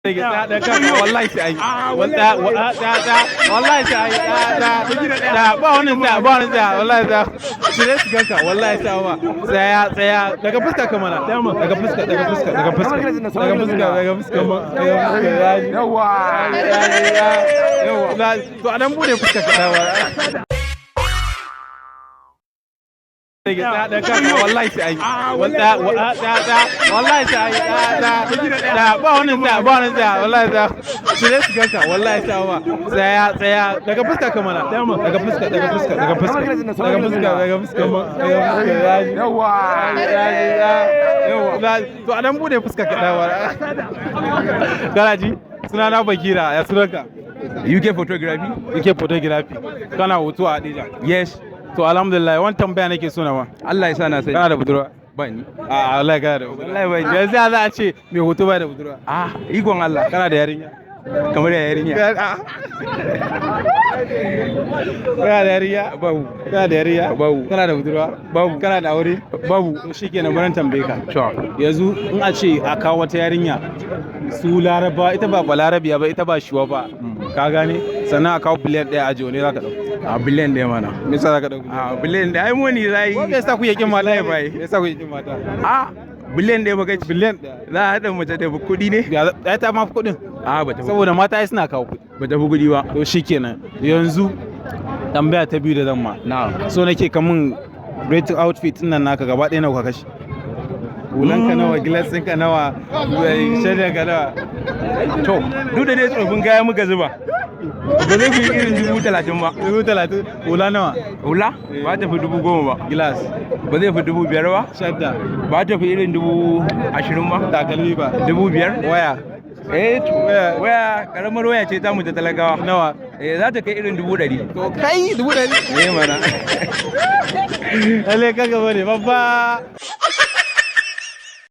wallahi sai ai wallahi sai ai da ba wani wallahi da sai su ganka wallahi sai ba tsaya daga fuska ka mana daga fuska yawa to anan bude fuska ka wallahi sai ai wallahi sai ai da ba wani wallahi da sai su ganka wallahi sai ba tsaya daga fuska ka mana daga fuska yawa to anan bude fuska ka dawo garaji sunana Bakira ya sunanka UK photography kana hoto a Hadija. Yes. To alhamdulillah wani tambaya nake so na ba. Allah ya sa na sai. Kana da budurwa? Bani. Allah ya kana da budurwa. Wallahi bani. Yanzu za a ce mai hoto bai da budurwa. Ikon Allah. Kana da yarinya? Kamar ya yarinya. Kana da yarinya? Babu. Kana da yarinya? Babu. Kana da budurwa? Babu. Kana da aure? Babu. To shikenan bari tambaye ka. Sure. Yanzu in a ce a kawo wata yarinya su Laraba ita ba Balarabiya ba ita ba Shuwa ba. Ka gane? Sannan a kawo biliyan ɗaya a jiwo ne za ka ɗauka. Biliyan ɗaya mana. Me yasa za ka ɗauka? Biliyan ɗaya ai moni zai. Me yasa ku yakin mata ya bai? Me yasa ku yakin mata? Biliyan ɗaya baka ci. Biliyan ɗaya. Za a haɗa mace da kuɗi ne? Ya ta ma kuɗin. Ba ta. Saboda mata ai suna kawo kuɗi. Ba ta fi kuɗi ba. To shikenan. Yanzu tambaya ta biyu da zan ma. Na'am. So nake kamun rating outfit ɗin nan naka gaba ɗaya nawa ka kashe? Hulanka nawa, gilasinka nawa, shaidar nawa. To, duk da dai tsofin kaya muka zuba. Ba zai fi irin 30,000 ba. 30,000. Hula nawa? Hula? Ba ta fi 10,000 ba. Gilas? Ba zai fi 5,000 ba. Shadda? Ba ta fi irin 20,000 ba. Takalmi ba? 5,000. Waya? Waya karamar waya ce ta mu ta talakawa. Nawa? Za ta kai irin 100,000. To kai 100,000? Mana. Lalle kaga bane babba.